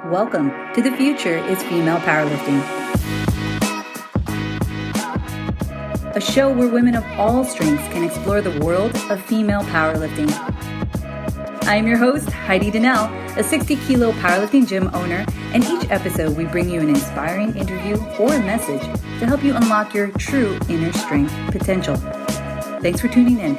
Welcome to The Future is Female Powerlifting, a show where women of all strengths can explore the world of female powerlifting. I am your host, Heidi Donnell, a 60-kilo powerlifting gym owner, and each episode we bring you an inspiring interview or a message to help you unlock your true inner strength potential. Thanks for tuning in.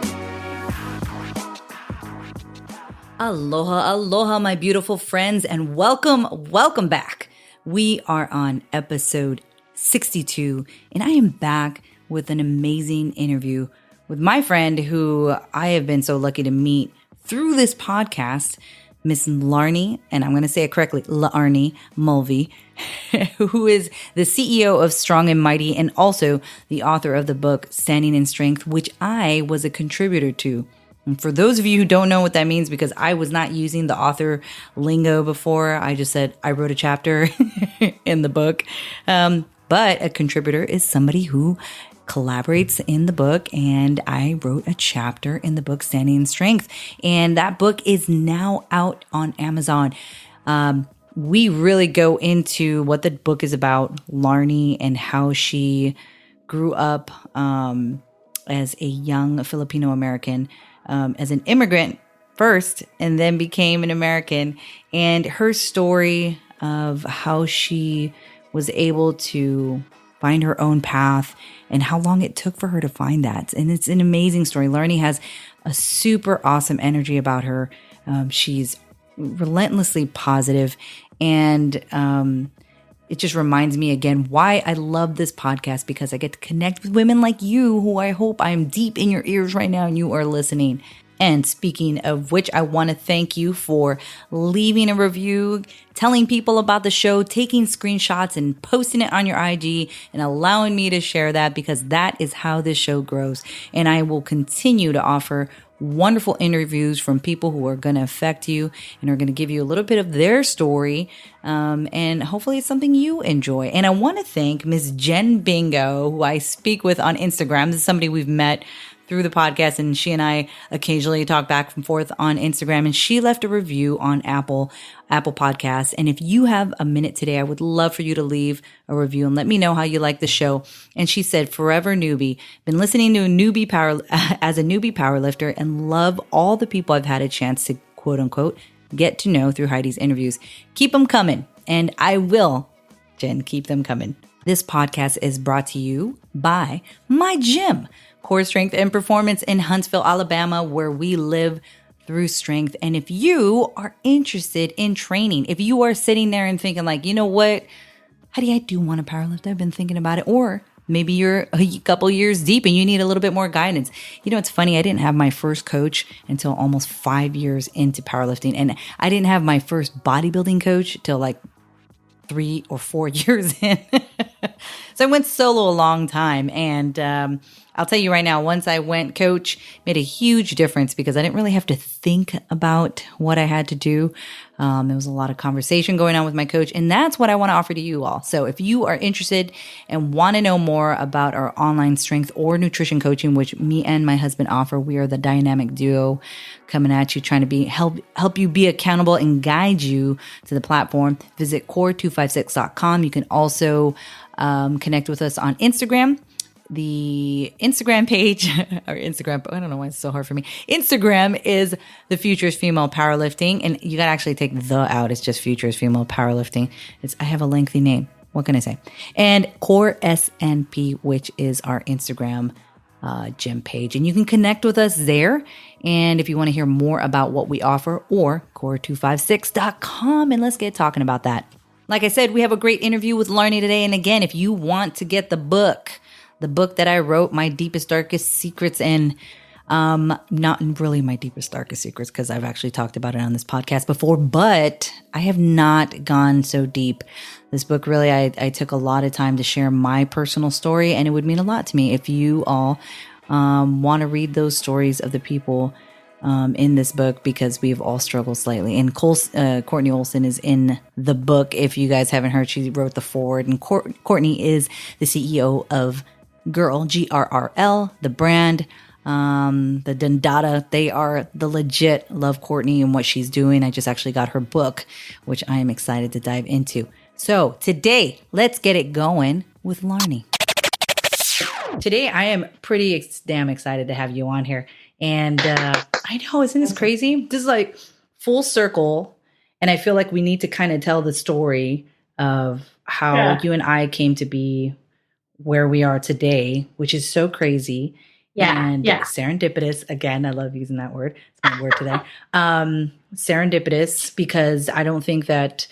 Aloha, aloha, my beautiful friends, and welcome back. We are on episode 62, and I am back with an amazing interview with my friend who I have been so lucky to meet through this podcast, Miss Larnie, and I'm going to say it correctly, Larnie Mulvey, who is the CEO of Strong and Mighty and also the author of the book Standing in Strength, which I was a contributor to. And for those of you who don't know what that means, because I was not using the author lingo before, I just said I wrote a chapter in the book. But a contributor is somebody who collaborates in the book, and I wrote a chapter in the book Standing in Strength, and that book is now out on Amazon. We really go into what the book is about, Larnie, and how she grew up as a young Filipino American, as an immigrant first, and then became an American, and her story of how she was able to find her own path and how long it took for her to find that. And it's an amazing story. Larnie has a super awesome energy about her. She's relentlessly positive, and it just reminds me again why I love this podcast, because I get to connect with women like you who I hope I'm deep in your ears right now and you are listening. And speaking of which, I want to thank you for leaving a review, telling people about the show, taking screenshots and posting it on your IG and allowing me to share that, because that is how this show grows. And I will continue to offer wonderful interviews from people who are going to affect you and are going to give you a little bit of their story. And hopefully it's something you enjoy. And I want to thank Miss Jen Bingo, who I speak with on Instagram. This is somebody we've met through the podcast, and she and I occasionally talk back and forth on Instagram, and she left a review on Apple Podcasts. And if you have a minute today, I would love for you to leave a review and let me know how you like the show. And she said, "Forever newbie, been listening to as a newbie powerlifter, and love all the people I've had a chance to quote unquote get to know through Heidi's interviews. Keep them coming." And I will, Jen, keep them coming. This podcast is brought to you by my gym, Core Strength and Performance in Huntsville, Alabama, where we live through strength. And if you are interested in training, if you are sitting there and thinking like, you know what, Heidi, I do want to powerlift. I've been thinking about it. Or maybe you're a couple years deep and you need a little bit more guidance. You know, it's funny. I didn't have my first coach until almost 5 years into powerlifting. And I didn't have my first bodybuilding coach till like 3 or 4 years in. So I went solo a long time. And I'll tell you right now, once I went coach, made a huge difference, because I didn't really have to think about what I had to do. There was a lot of conversation going on with my coach, and that's what I want to offer to you all. So if you are interested and want to know more about our online strength or nutrition coaching, which me and my husband offer, we are the dynamic duo coming at you, trying to help you be accountable and guide you to the platform. Visit core256.com. You can also connect with us on Instagram. The Instagram page, or Instagram, I don't know why it's so hard for me. Instagram is The Future's Female Powerlifting, and you got to actually take the out. It's just Future's Female Powerlifting. I have a lengthy name. What can I say? And Core SNP, which is our Instagram gym page. And you can connect with us there. And if you want to hear more about what we offer, or core256.com, and let's get talking about that. Like I said, we have a great interview with Larnie today. And again, if you want to get the book that I wrote, My Deepest, Darkest Secrets, and not really my deepest, darkest secrets, because I've actually talked about it on this podcast before, but I have not gone so deep. This book, really, I took a lot of time to share my personal story, and it would mean a lot to me if you all want to read those stories of the people in this book, because we've all struggled slightly. And Courtney Olson is in the book. If you guys haven't heard, she wrote the foreword, and Courtney is the CEO of GRRL, GRRL, the brand. the Dundada, they are the legit love Courtney and what she's doing. I just actually got her book, which I am excited to dive into. So today, let's get it going with Larnie. Today, I am pretty damn excited to have you on here. And I know, isn't this crazy? This is like full circle. And I feel like we need to kind of tell the story of how you and I came to be where we are today, which is so crazy. And serendipitous. Again, I love using that word. It's my word today. Serendipitous, because I don't think that,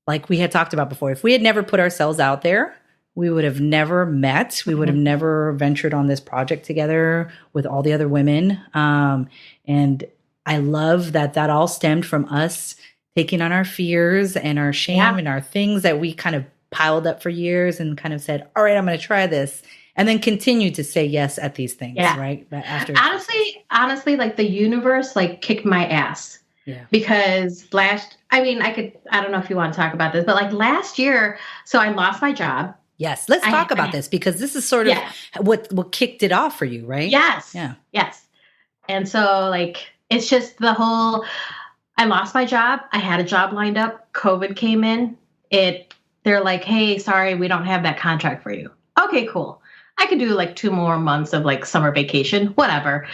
like we had talked about before, if we had never put ourselves out there, we would have never met. We would have never ventured on this project together with all the other women. And I love that all stemmed from us taking on our fears and our shame and our things that we kind of piled up for years and kind of said, all right, I'm going to try this. And then continue to say yes at these things, right? But honestly, like the universe, like kicked my ass. Yeah. Because I don't know if you want to talk about this, but like last year, so I lost my job. Yes. Let's talk about this because this is sort of what kicked it off for you, right? Yes. Yeah. Yes. And so like, it's just I lost my job. I had a job lined up. COVID came in. They're like, hey, sorry, we don't have that contract for you. Okay, cool. I could do like 2 more months of like summer vacation, whatever.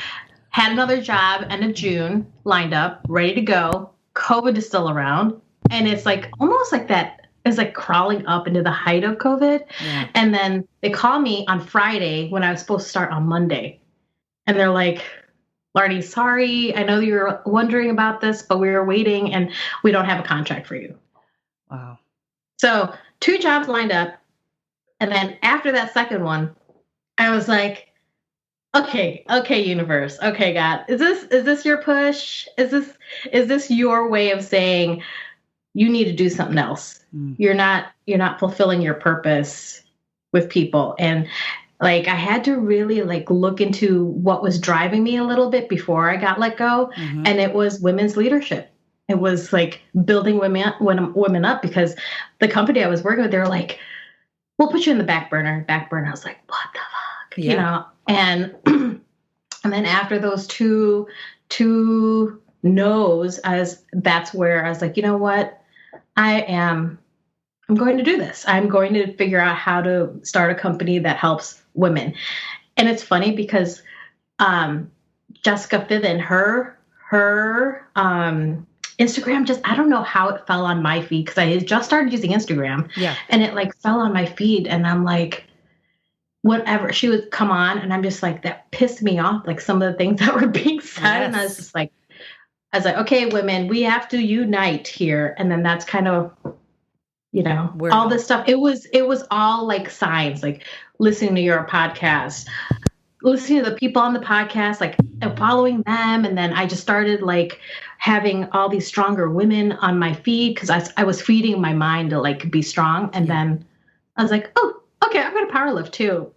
Had another job end of June lined up, ready to go. COVID is still around. And it's like almost like that is like crawling up into the height of COVID. Yeah. And then they call me on Friday when I was supposed to start on Monday. And they're like, Larnie, sorry, I know you were wondering about this, but we were waiting and we don't have a contract for you. Wow. So 2 jobs lined up. And then after that second one, I was like, okay, universe. Okay, God, is this your push? Is this your way of saying you need to do something else? You're not fulfilling your purpose with people. And like, I had to really like look into what was driving me a little bit before I got let go. Mm-hmm. And it was women's leadership. It was like building women up because the company I was working with, they were like, we'll put you in the back burner. I was like, what the fuck? Yeah. You know? And and then after those two no's, that's where I was like, you know what? I'm going to do this. I'm going to figure out how to start a company that helps women. And it's funny because Jessica Fithen, her Instagram, I don't know how it fell on my feed because I had just started using Instagram. Yeah. And it like fell on my feed and I'm like, whatever. She would come on and I'm just like, that pissed me off. Like some of the things that were being said. Yes. And I was like, okay, women, we have to unite here. And then that's kind of, you know, all this stuff. It was all like signs, like listening to your podcast, listening to the people on the podcast, like and following them. And then I just started like having all these stronger women on my feed because I was feeding my mind to like be strong. And then I was like, oh, okay, I'm going to power lift too.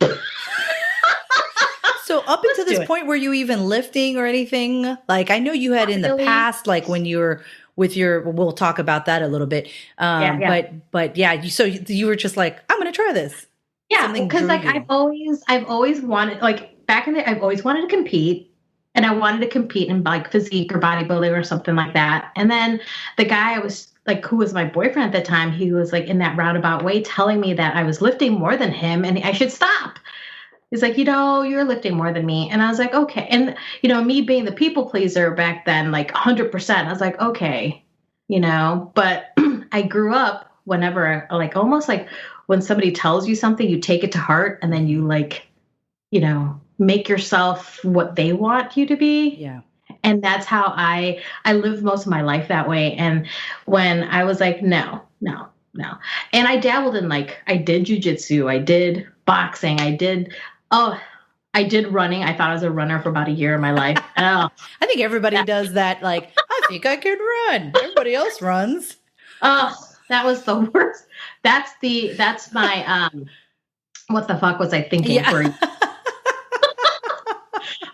So up until this point, were you even lifting or anything? Like I know you had in the past, like when you were with we'll talk about that a little bit. But yeah, so you were just like, I'm going to try this. Yeah, because like I've always wanted, like back in the day, I've always wanted to compete. And I wanted to compete in like physique or bodybuilding or something like that. And then the guy I was like, who was my boyfriend at the time, he was like in that roundabout way telling me that I was lifting more than him and I should stop. He's like, you know, you're lifting more than me. And I was like, okay. And, you know, me being the people pleaser back then, like 100%, I was like, okay, you know, but I grew up whenever, like almost like when somebody tells you something, you take it to heart and then you like, you know, make yourself what they want you to be. Yeah. And that's how I lived most of my life that way. And when I was like, no. And I dabbled in like, I did jujitsu, I did boxing, I did running. I thought I was a runner for about a year of my life. I think everybody does that. Like, I think I could run. Everybody else runs. Oh, that was the worst. That's my, what the fuck was I thinking for a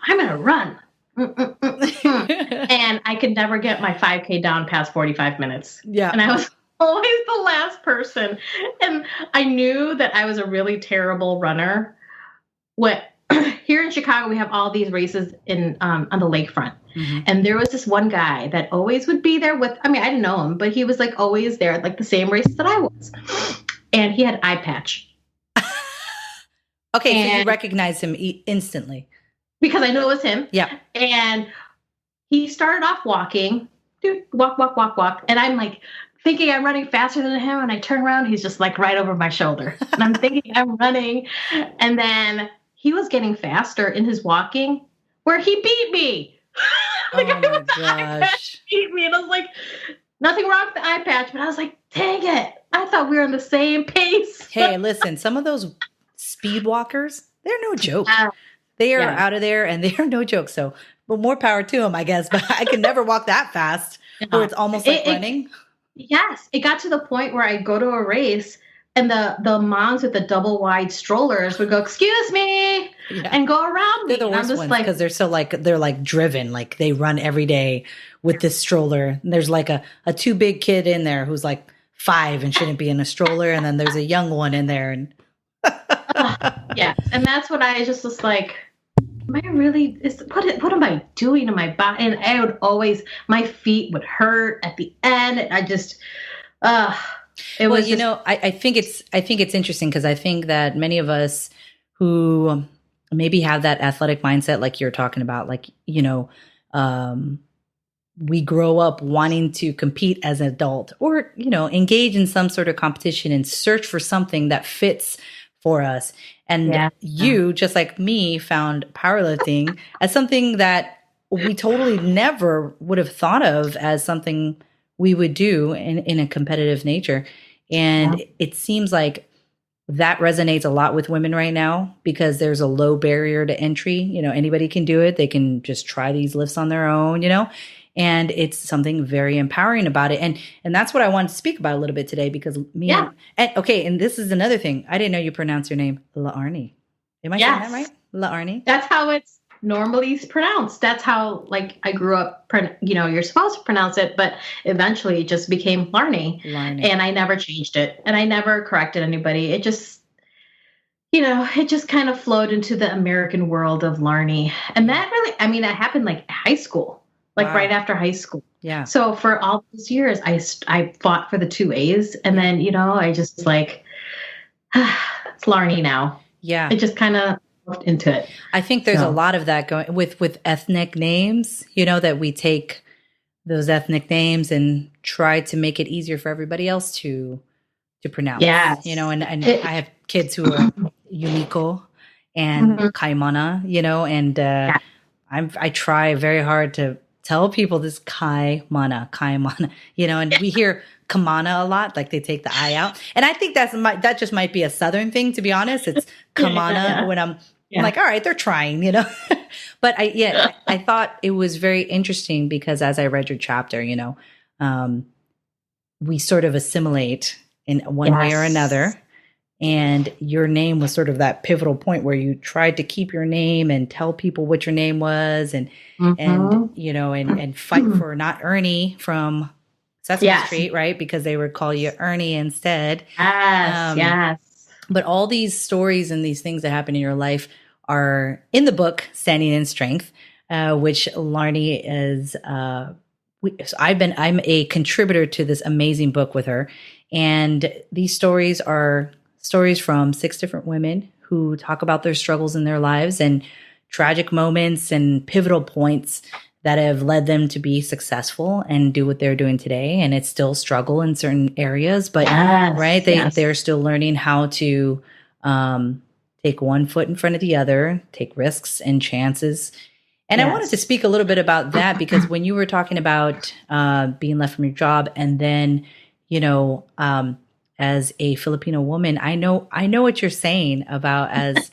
I'm going to run. And I could never get my 5K down past 45 minutes. Yeah. And I was always the last person. And I knew that I was a really terrible runner. here in Chicago, we have all these races in on the lakefront. And there was this one guy that always would be there with, I mean, I didn't know him, but he was like always there at like the same races that I was. And he had an eye patch. Okay, so you recognize him instantly. Because I know it was him. Yeah. And he started off walking, dude, walk. And I'm like thinking I'm running faster than him. And I turn around, he's just like right over my shoulder. And I'm thinking I'm running. And then he was getting faster in his walking where he beat me. Oh my gosh. Beat me. And I was like, nothing wrong with the eye patch. But I was like, dang it. I thought we were on the same pace. Hey, listen, some of those speed walkers, they're no joke. They are out of there and they are no joke. So, but more power to them, I guess. But I can never walk that fast where it's almost like running. Yes. It got to the point where I go to a race and the moms with the double wide strollers would go, excuse me, and go around me. They're the worst ones because they're so they're like driven. Like they run every day with this stroller. And there's like a too big kid in there who's like 5 and shouldn't be in a stroller. And then there's a young one in there. And yeah. And that's what I just was like, am I really, what am I doing to my body? And I would always, my feet would hurt at the end. I just, I think it's interesting because I think that many of us who maybe have that athletic mindset, like you're talking about, like, we grow up wanting to compete as an adult or, engage in some sort of competition and search for something that fits for us. And you, just like me, found powerlifting as something that we totally never would have thought of as something we would do in a competitive nature. And it seems like that resonates a lot with women right now because there's a low barrier to entry. Anybody can do it. They can just try these lifts on their own, and it's something very empowering about it. And that's what I wanted to speak about a little bit today because and this is another thing. I didn't know you pronounce your name Laarni. Am I saying that right? Laarni? That's how it's normally pronounced. That's how, I grew up, you're supposed to pronounce it, but eventually it just became Larney. And I never changed it. And I never corrected anybody. It just, it just kind of flowed into the American world of Larney. And that really, that happened high school. Right after high school. Yeah. So for all those years, I fought for the 2 A's. And then, I just it's Larney now. Yeah. It just kind of moved into it. I think there's a lot of that going with ethnic names, that we take those ethnic names and try to make it easier for everybody else to pronounce. Yeah. And I have kids who are Yumiko and Kaimana, and I try very hard to tell people this Kaimana, and we hear Kamana a lot, like they take the I out. And I think that just might be a Southern thing, to be honest. It's Kamana when I'm like, all right, they're trying, But I thought it was very interesting because as I read your chapter, we sort of assimilate in one way or another. And your name was sort of that pivotal point where you tried to keep your name and tell people what your name was and fight for not Ernie from Sesame Street, right? Because they would call you Ernie instead. Yes. But all these stories and these things that happen in your life are in the book, Standing in Strength, which Larney is, I'm a contributor to this amazing book with her. And these stories are stories from 6 different women who talk about their struggles in their lives and tragic moments and pivotal points that have led them to be successful and do what they're doing today. And it's still struggle in certain areas, but they're still learning how to take one foot in front of the other, take risks and chances. And I wanted to speak a little bit about that because when you were talking about being left from your job and then, as a Filipino woman, I know what you're saying about as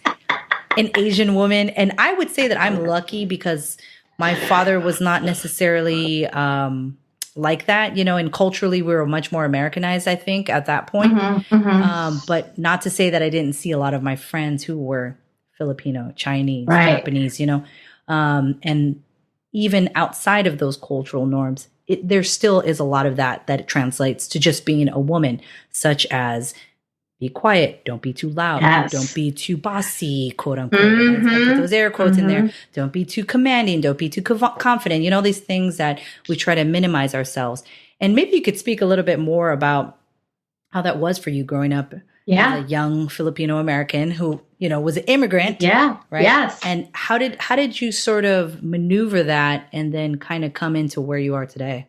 an Asian woman. And I would say that I'm lucky because my father was not necessarily like that, and culturally we were much more Americanized, I think, at that point. But not to say that I didn't see a lot of my friends who were Filipino, Chinese, Japanese, and even outside of those cultural norms, there still is a lot of that it translates to just being a woman, such as be quiet. Don't be too loud. Yes. Don't be too bossy, quote unquote. I put those air quotes in there. Don't be too commanding. Don't be too confident. You know, these things that we try to minimize ourselves. And maybe you could speak a little bit more about how that was for you growing up as a young Filipino American who, you know, was an immigrant. Yeah. Right. Yes. And how did you sort of maneuver that and then kind of come into where you are today?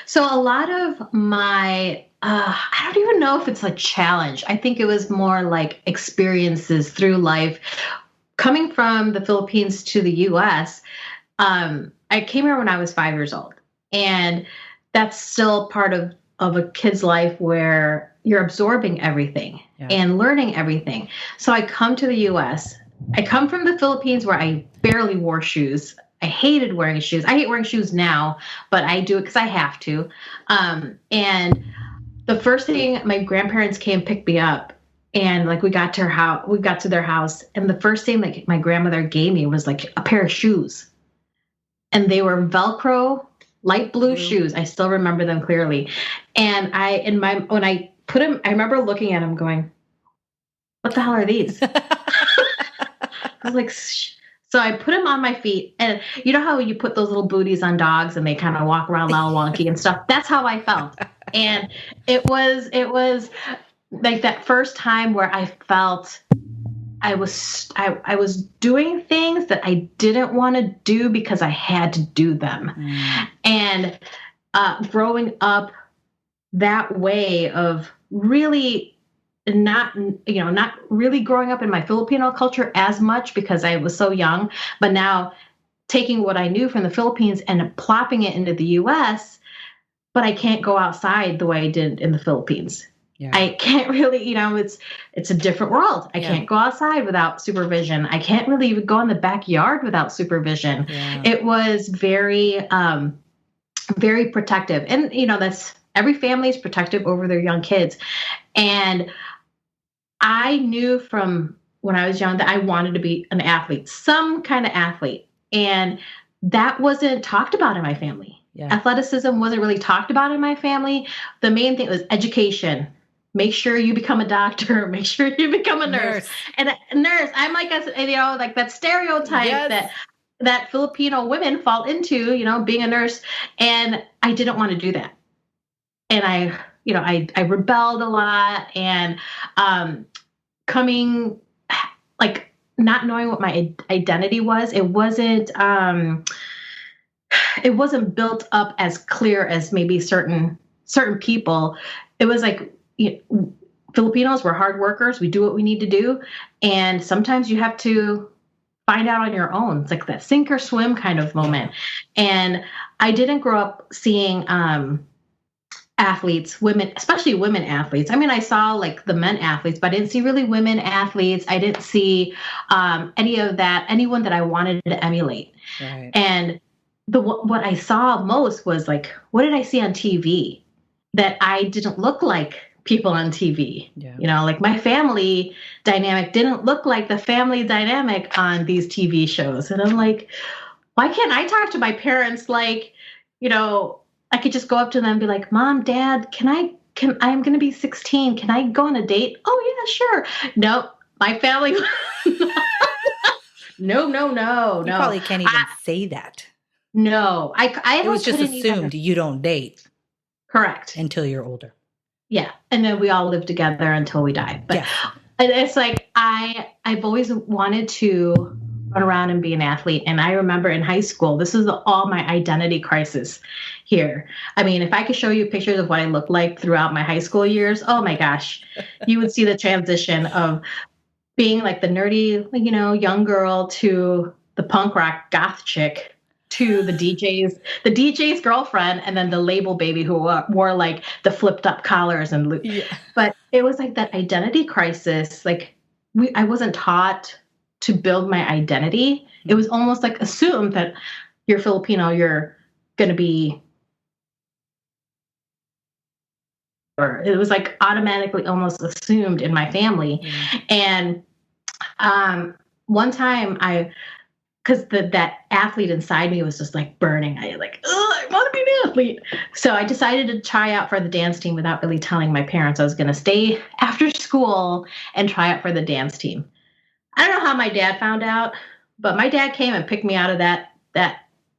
So a lot of my, I don't even know if it's a challenge. I think it was more like experiences through life. Coming from the Philippines to the US, I came here when I was 5 years old. And that's still part of a kid's life where you're absorbing everything and learning everything. So I come to the US. I come from the Philippines where I barely wore shoes. I hated wearing shoes. I hate wearing shoes now, but I do it because I have to. And the first thing, my grandparents came pick me up, and like we got to their house, and the first thing like my grandmother gave me was like a pair of shoes, and they were Velcro light blue shoes. I still remember them clearly. And when I put them, I remember looking at them going, what the hell are these? I was like, so I put them on my feet, and you know how you put those little booties on dogs and they kind of walk around all wonky and stuff? That's how I felt. And it was like that first time where I felt I was doing things that I didn't want to do because I had to do them. And growing up that way of really not really growing up in my Filipino culture as much because I was so young, but now taking what I knew from the Philippines and plopping it into the US, but I can't go outside the way I did in the Philippines. Yeah. I can't really, it's a different world. I can't go outside without supervision. I can't really even go in the backyard without supervision. Yeah. It was very, very protective. And, that's every family is protective over their young kids. And I knew from when I was young that I wanted to be an athlete, some kind of athlete. And that wasn't talked about in my family. Yeah. Athleticism wasn't really talked about in my family. The main thing was education. Make sure you become a doctor. Make sure you become a nurse. And a nurse, I'm like, like that stereotype that Filipino women fall into, being a nurse. And I didn't want to do that. And I rebelled a lot, and coming, like, not knowing what my identity was, it wasn't built up as clear as maybe certain people. It was like, Filipinos, we're hard workers. We do what we need to do. And sometimes you have to find out on your own. It's like that sink or swim kind of moment. Yeah. And I didn't grow up seeing athletes, women, especially women athletes. I mean, I saw like the men athletes, but I didn't see really women athletes. I didn't see any of that, anyone that I wanted to emulate. Right. And what I saw most was like, what did I see on TV that I didn't look like people on TV? Yeah. Like my family dynamic didn't look like the family dynamic on these TV shows. And I'm like, why can't I talk to my parents like, I could just go up to them and be like, Mom, Dad, I'm going to be 16. Can I go on a date? Oh, yeah, sure. No, my family. No. You probably can't even say that. No, it was just assumed you don't date. Correct. Until you're older. Yeah. And then we all live together until we die. But it's like, I've always wanted to run around and be an athlete. And I remember in high school, this is all my identity crisis here. I mean, if I could show you pictures of what I looked like throughout my high school years, oh my gosh, you would see the transition of being like the nerdy, young girl to the punk rock goth chick to the DJ's girlfriend, and then the label baby who wore like the flipped up collars and But it was like that identity crisis. Like I wasn't taught to build my identity. It was almost like assumed that you're Filipino, you're going to be, or it was like automatically almost assumed in my family. And one time because that athlete inside me was just like burning. I want to be an athlete. So I decided to try out for the dance team without really telling my parents I was going to stay after school and try out for the dance team. I don't know how my dad found out, but my dad came and picked me out of that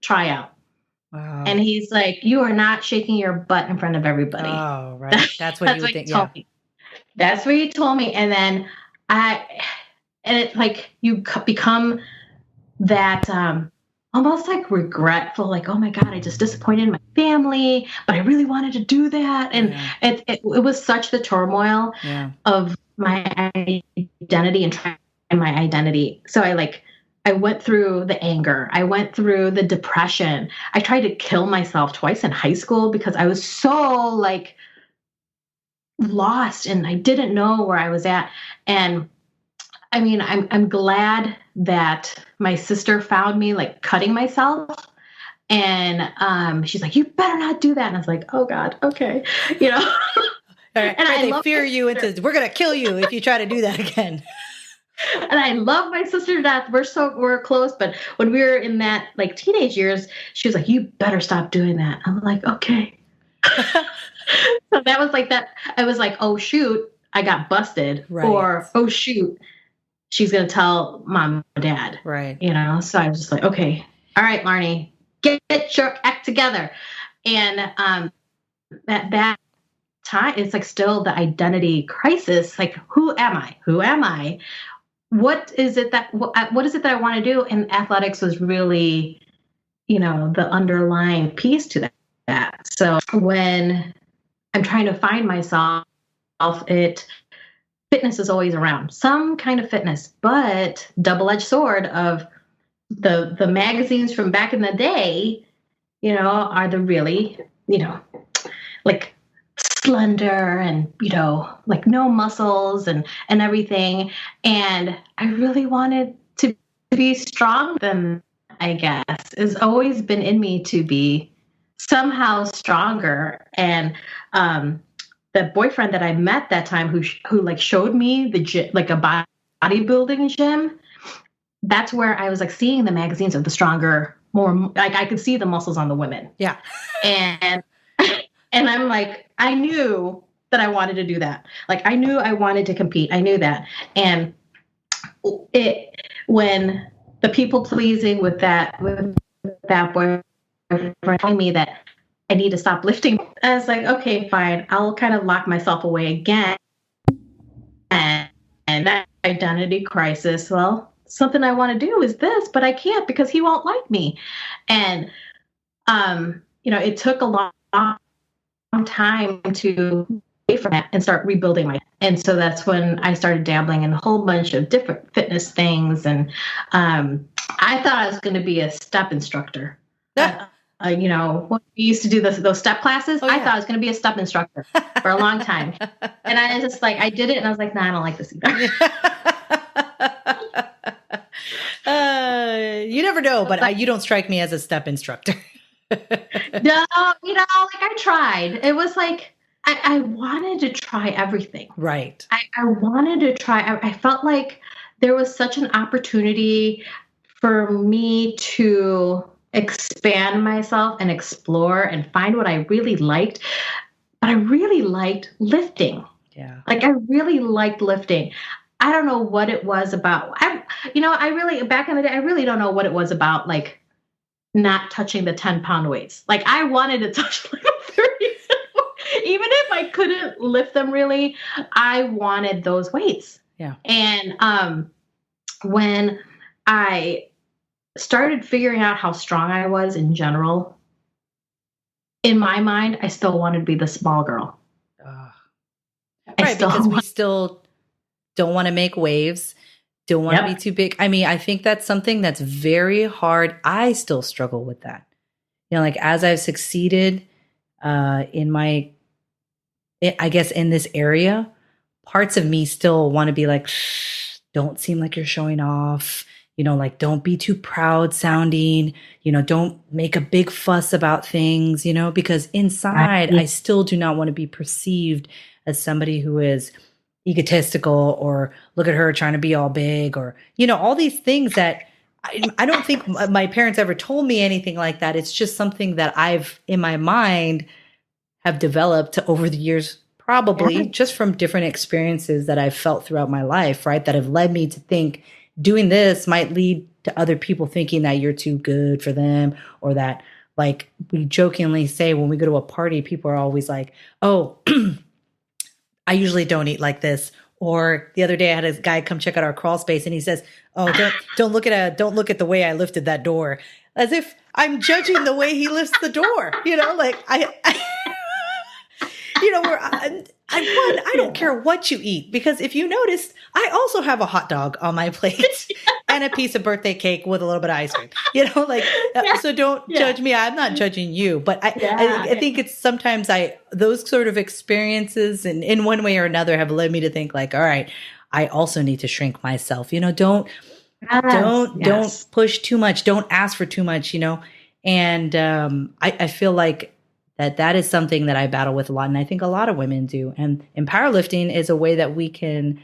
tryout. Wow. And he's like, "You are not shaking your butt in front of everybody." Oh, right. That's what you would think. Yeah. That's what he told me. And then it's like you become that almost like regretful, like, oh my God, I just disappointed my family, but I really wanted to do that. And it was such the turmoil of my identity and trying my identity. So I went through the anger. I went through the depression. I tried to kill myself twice in high school because I was so like lost and I didn't know where I was at. And I mean, I'm glad that my sister found me like cutting myself. And she's like, "You better not do that." And I was like, "Oh God, okay." And they fear you into, we're going to kill you if you try to do that again. And I love my sister to death. We're close. But when we were in that like teenage years, she was like, "You better stop doing that." I'm like, okay. So that was like that. I was like, oh shoot, I got busted. Right. Or, oh shoot, she's going to tell mom and dad. Right. So I was just like, okay, all right, Marnie, get your act together. And that time, it's like still the identity crisis. Like, who am I? Who am I? What is it that I want to do? And athletics was really, the underlying piece to that. So when I'm trying to find myself, fitness is always around, some kind of fitness, but double-edged sword of the magazines from back in the day, are the really, like slender and, like no muscles and everything. And I really wanted to be strong than, I guess, it's always been in me to be somehow stronger. And the boyfriend that I met that time who like showed me the gym, like a bodybuilding gym, that's where I was like seeing the magazines of the stronger, more like I could see the muscles on the women. Yeah. And I'm like, I knew that I wanted to do that. Like I knew I wanted to compete. I knew that. And when the people pleasing with that boyfriend telling me that I need to stop lifting, I was like, okay, fine. I'll kind of lock myself away again. And that identity crisis, well, something I want to do is this, but I can't because he won't like me. And, it took a long time to pay for that and start rebuilding and so that's when I started dabbling in a whole bunch of different fitness things. And I thought I was going to be a step instructor. When we used to do those step classes, I thought I was going to be a step instructor for a long time. And I was just like, I did it. And I was like, nah, I don't like this either. You never know, but you don't strike me as a step instructor. No, like I tried. It was like, I wanted to try everything. Right. I wanted to try. I felt like there was such an opportunity for me to expand myself and explore and find what I really liked. But I really liked lifting. Yeah. Like I really liked lifting. I don't know what it was about. I really, back in the day, I really don't know what it was about, like not touching the 10-pound weights. Like I wanted to touch like 30. Even if I couldn't lift them really, I wanted those weights. Yeah. And when I started figuring out how strong I was in general, in my mind, I still wanted to be the small girl. Right, because we still don't want to make waves, don't want to be too big. I mean, I think that's something that's very hard. I still struggle with that. Like as I've succeeded I guess in this area, parts of me still want to be like, don't seem like you're showing off, like don't be too proud sounding, don't make a big fuss about things, because inside I still do not want to be perceived as somebody who is egotistical or look at her trying to be all big or, all these things that I don't think my parents ever told me anything like that. It's just something that I've in my mind have developed over the years, probably just from different experiences that I've felt throughout my life, right? That have led me to think doing this might lead to other people thinking that you're too good for them, or that, like we jokingly say when we go to a party, people are always like, oh, I usually don't eat like this. Or the other day I had a guy come check out our crawl space and he says, oh, don't look at the way I lifted that door, as if I'm judging the way he lifts the door. Like I don't care what you eat, because if you noticed, I also have a hot dog on my plate and a piece of birthday cake with a little bit of ice cream, so don't judge me. I'm not judging you, but I think it's sometimes those sort of experiences and in one way or another have led me to think like, all right, I also need to shrink myself. Don't push too much. Don't ask for too much, and I feel like that is something that I battle with a lot. And I think a lot of women do. And powerlifting is a way that we can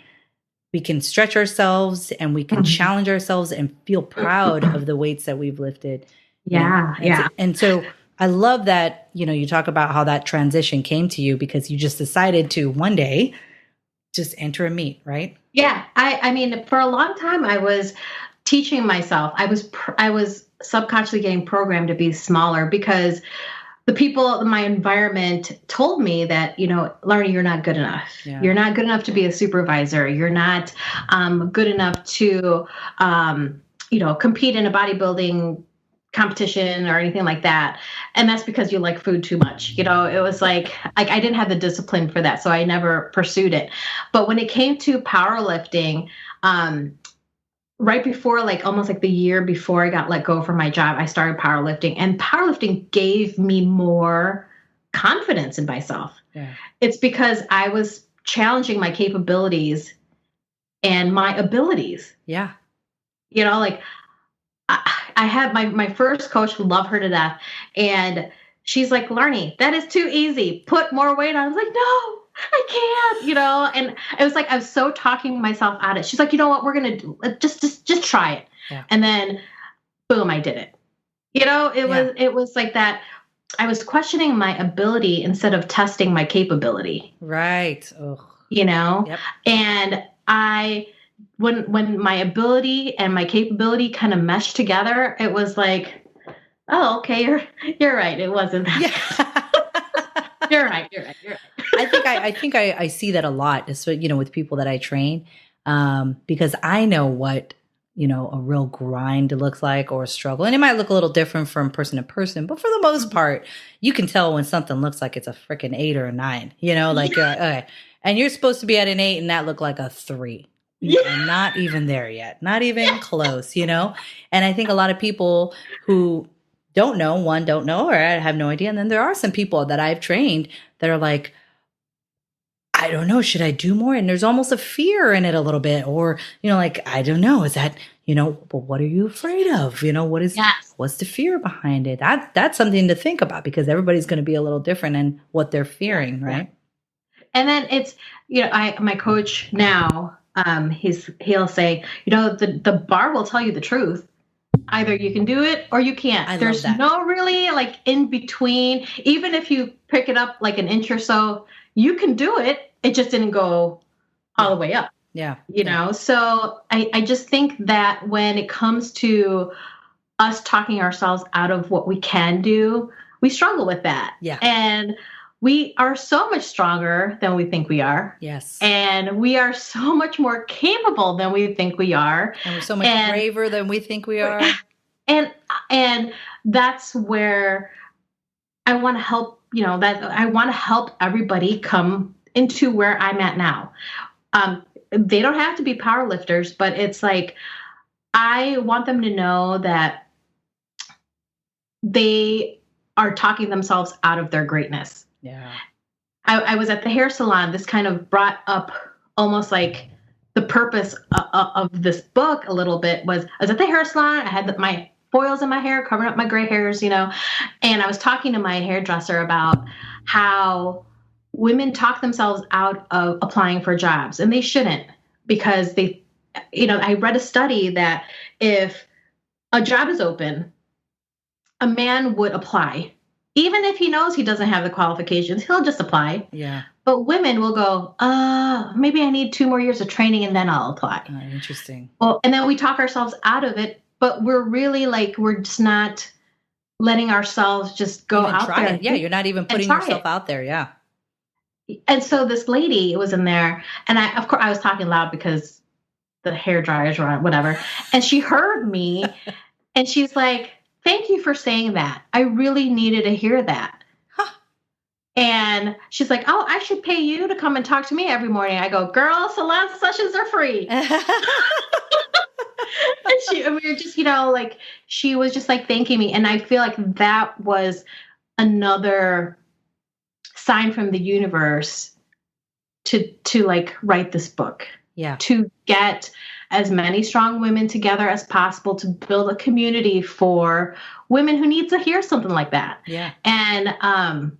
stretch ourselves and we can challenge ourselves and feel proud of the weights that we've lifted. And so I love that, you talk about how that transition came to you, because you just decided to one day just enter a meet, right? Yeah. I mean, for a long time I was teaching myself. I was subconsciously getting programmed to be smaller, because the people in my environment told me that, Larnie, you're not good enough. Yeah. You're not good enough to be a supervisor. You're not good enough to, compete in a bodybuilding competition or anything like that. And that's because you like food too much. It was like I didn't have the discipline for that, so I never pursued it. But when it came to powerlifting, right before, almost the year before I got let go from my job, I started powerlifting, and powerlifting gave me more confidence in myself. Yeah. It's because I was challenging my capabilities and my abilities. Yeah. I had my first coach, love her to death. And she's like, Larnie, that is too easy. Put more weight on. I was like, no, I can't, and it was like I was so talking myself out of it. She's like, you know what, we're gonna do, just try it. Yeah. And then boom, I did it. It was like that. I was questioning my ability instead of testing my capability. Right. Ugh. Yep. And when my ability and my capability kind of meshed together, it was like, oh, okay, you're right. It wasn't that. Yeah. You're right. I think I see that a lot, with people that I train, because I know what, a real grind looks like, or a struggle. And it might look a little different from person to person, but for the most part, you can tell when something looks like it's a freaking 8 or a 9, okay. And you're supposed to be at an 8 and that looked like a 3. Yeah. Not even there yet. Not even close, And I think a lot of people who don't know, or I have no idea. And then there are some people that I've trained that are like, I don't know, should I do more? And there's almost a fear in it a little bit, or, I don't know, is that, but what are you afraid of? What's the fear behind it? That's something to think about, because everybody's going to be a little different in what they're fearing. Right. And then it's, my coach now, he'll say, the bar will tell you the truth. Either you can do it or you can't. There's no really in between. Even if you pick it up an inch or so, you can do it. It just didn't go all the way up. Yeah. So I just think that when it comes to us talking ourselves out of what we can do, we struggle with that. Yeah. And we are so much stronger than we think we are. Yes. And we are so much more capable than we think we are. And we're so much braver than we think we are. And that's where I want to help, I want to help everybody come into where I'm at now. They don't have to be power lifters, but it's like, I want them to know that they are talking themselves out of their greatness. Yeah. I was at the hair salon. This kind of brought up almost like the purpose of this book a little bit. I was at the hair salon. I had my foils in my hair, covering up my gray hairs, and I was talking to my hairdresser about how women talk themselves out of applying for jobs, and they shouldn't, because I read a study that if a job is open, a man would apply. Even if he knows he doesn't have the qualifications, he'll just apply. Yeah. But women will go, maybe I need 2 more years of training and then I'll apply. Interesting. Well, and then we talk ourselves out of it, but we're really like, we're just not letting ourselves just go even out try there. It. Yeah, you're not even putting yourself out there. Yeah. And so this lady was in there, and of course, I was talking loud because the hair dryers were on, whatever. And she heard me, and she's like, "Thank you for saying that. I really needed to hear that." Huh. And she's like, "Oh, I should pay you to come and talk to me every morning." I go, "Girl, salon sessions are free." And we were just, like, she was just like thanking me. And I feel like that was another sign from the universe to like write this book. Yeah. To get as many strong women together as possible to build a community for women who need to hear something like that. Yeah. And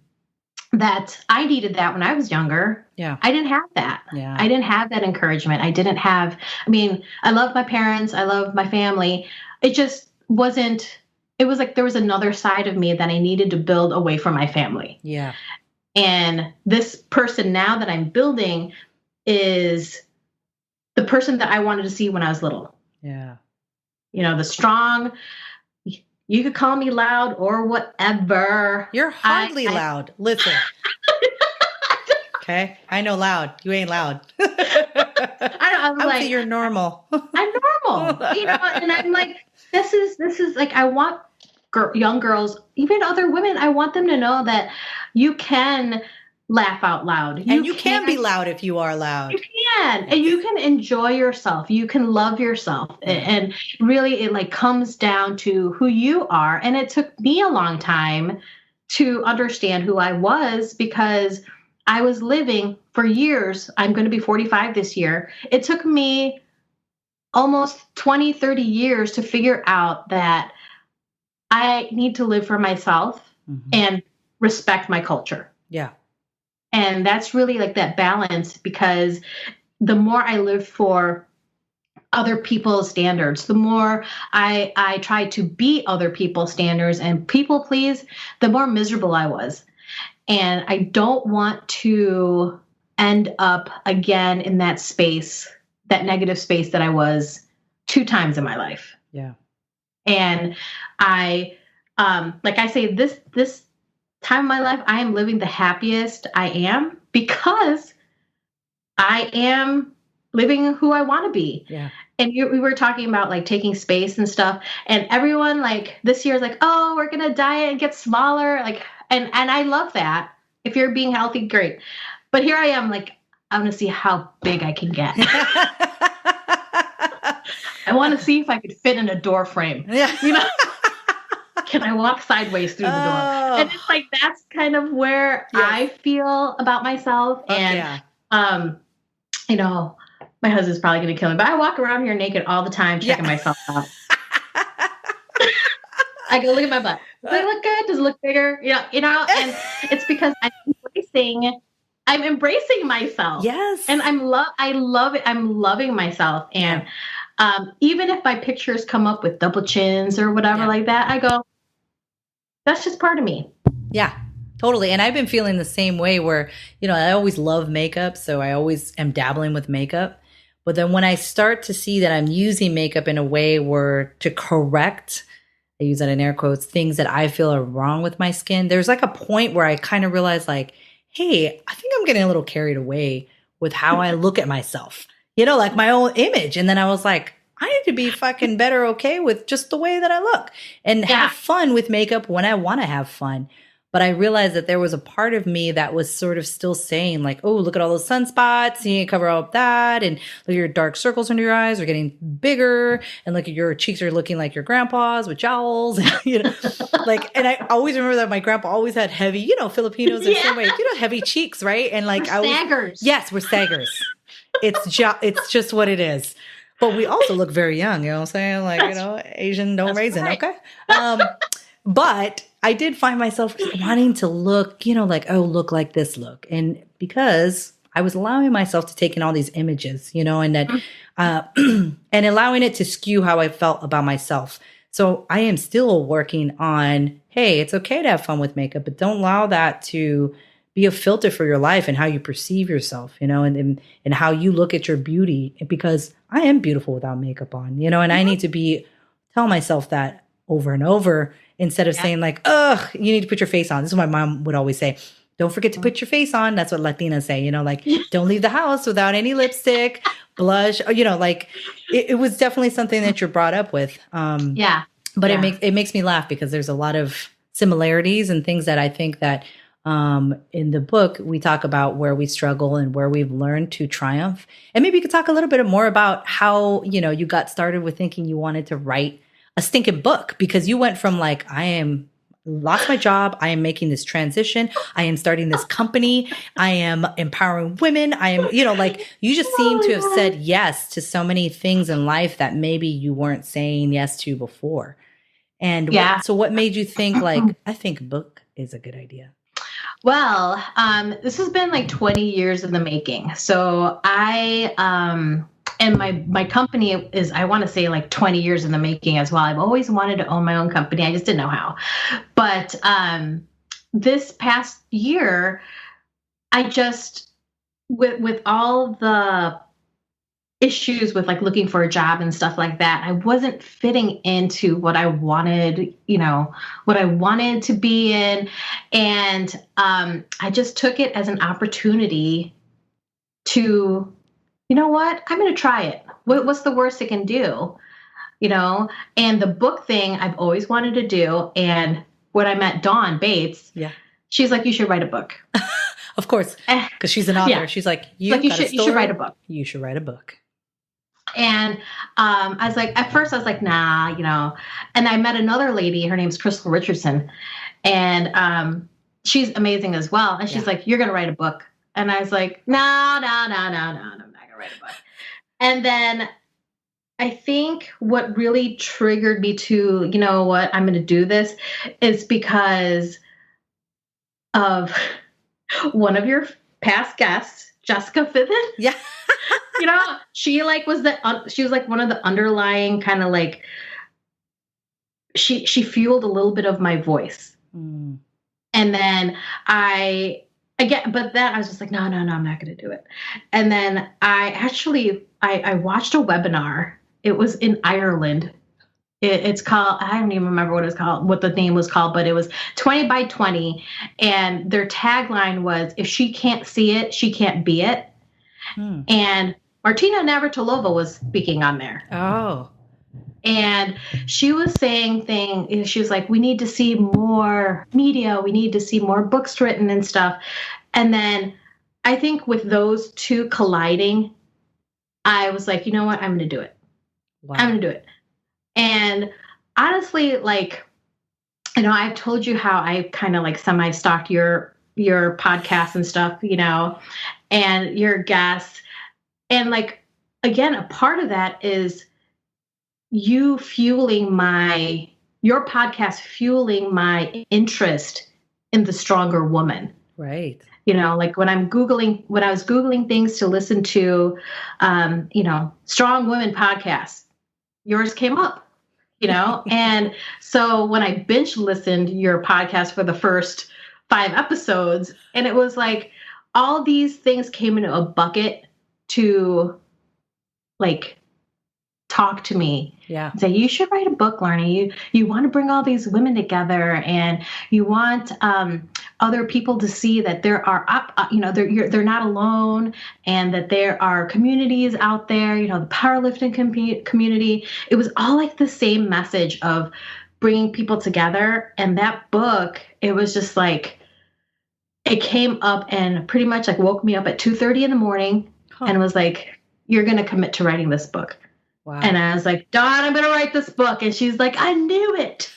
that I needed that when I was younger. Yeah. I didn't have that. Yeah. I didn't have that encouragement. I love my parents. I love my family. It just wasn't, it was like there was another side of me that I needed to build away from my family. Yeah. And this person now that I'm building is the person that I wanted to see when I was little. Yeah. The strong, you could call me loud or whatever. You're hardly loud. Listen. Okay. I know loud. You ain't loud. I would say you're normal. I'm normal. And I'm like, this is like, I want young girls, even other women, I want them to know that you can laugh out loud. You can be loud if you are loud. You can. And you can enjoy yourself. You can love yourself. And really, it like comes down to who you are. And it took me a long time to understand who I was because I was living for years. I'm going to be 45 this year. It took me almost 20, 30 years to figure out that I need to live for myself and respect my culture. Yeah. And that's really like that balance, because the more I live for other people's standards, the more I try to beat other people's standards and people please, the more miserable I was. And I don't want to end up again in that space, that negative space that I was 2 times in my life. Yeah. And I, like I say, this time of my life, I am living the happiest I am because I am living who I want to be. Yeah. And we were talking about like taking space and stuff, and everyone like this year is like, oh, we're going to diet and get smaller. Like, and I love that. If you're being healthy, great. But here I am, like, I want to see how big I can get. I want to see if I could fit in a door frame. Yeah. Can I walk sideways through the door? And it's like, that's kind of where I feel about myself. And, my husband's probably going to kill me, but I walk around here naked all the time, checking myself out. I go, look at my butt. Does it look good? Does it look bigger? And it's because I'm embracing myself. Yes. And I love it. I'm loving myself. And even if my pictures come up with double chins or whatever like that, I go, that's just part of me. Yeah, totally. And I've been feeling the same way where, I always love makeup. So I always am dabbling with makeup. But then when I start to see that I'm using makeup in a way where to correct, I use that in air quotes, things that I feel are wrong with my skin, there's like a point where I kind of realize like, hey, I think I'm getting a little carried away with how I look at myself, like my own image. And then I was like, I need to be fucking better okay with just the way that I look and have fun with makeup when I want to have fun. But I realized that there was a part of me that was sort of still saying like, oh, look at all those sunspots. You need to cover up that. And look at your dark circles under your eyes are getting bigger. And look at your cheeks are looking like your grandpa's with jowls. And I always remember that my grandpa always had heavy, Filipinos in some way, heavy cheeks, right? And like we're saggers. Yes, we're saggers. It's just what it is. But we also look very young, you know what I'm saying? Like, Asian, no raisin, right. Okay? But I did find myself wanting to look, look like this look. And because I was allowing myself to take in all these images, and that, and allowing it to skew how I felt about myself. So I am still working on, hey, it's okay to have fun with makeup, but don't allow that to be a filter for your life and how you perceive yourself, and how you look at your beauty, because I am beautiful without makeup on, and I need to tell myself that over and over instead of saying like, ugh, you need to put your face on. This is what my mom would always say. Don't forget to put your face on. That's what Latinas say, like, don't leave the house without any lipstick, blush, or, like it was definitely something that you're brought up with. But it makes me laugh because there's a lot of similarities and things that I think that in the book we talk about where we struggle and where we've learned to triumph. And maybe you could talk a little bit more about how, you got started with thinking you wanted to write a stinking book, because you went from like, lost my job. I am making this transition. I am starting this company. I am empowering women. I am, you just seem to have said yes to so many things in life that maybe you weren't saying yes to before. And so what made you think like, I think a book is a good idea? Well, this has been like 20 years in the making. So and my company is, I want to say like 20 years in the making as well. I've always wanted to own my own company. I just didn't know how. But this past year, I just, with all the issues with like looking for a job and stuff like that, I wasn't fitting into what I wanted, what I wanted to be in. And I just took it as an opportunity to, you know what, I'm going to try it. What's the worst it can do? And the book thing I've always wanted to do. And when I met Dawn Bates, she's like, you should write a book. Of course, because she's an author. Yeah. She's like, you should write a book. You should write a book. And I was like, at first I was like, nah, and I met another lady, her name's Crystal Richardson, and she's amazing as well. And she's like, you're going to write a book. And I was like, no, I'm not going to write a book. And then I think what really triggered me to, you know what, I'm going to do this is because of one of your past guests, Jessica Fithen. Yeah. She was like one of the underlying kind of like, she fueled a little bit of my voice. And then I was just like, no, I'm not going to do it. And then I watched a webinar. It was in Ireland. It's called, I don't even remember what the name was called, but it was 20 by 20. And their tagline was, if she can't see it, she can't be it. And Martina Navratilova was speaking on there. Oh. And she was saying she was like, we need to see more media. We need to see more books written and stuff. And then I think with those two colliding, I was like, you know what? I'm going to do it. Wow. I'm going to do it. And honestly, like, I've told you how I kind of like semi-stalked your podcast and stuff, and your guests. And like, again, a part of that is you fueling your podcast fueling my interest in the stronger woman. Right. Like when I was Googling things to listen to, strong women podcasts, yours came up, and so when I binge listened your podcast for the first 5 episodes, and it was like all these things came into a bucket to like talk to me. Yeah. Say, you should write a book, Larnie. You want to bring all these women together, and you want other people to see that there are they're not alone, and that there are communities out there, the powerlifting community. It was all like the same message of bringing people together. And that book, it was just like, it came up and pretty much like woke me up at 2:30 in the morning and was like, you're going to commit to writing this book. Wow. And I was like, Dawn, I'm going to write this book. And she's like, I knew it.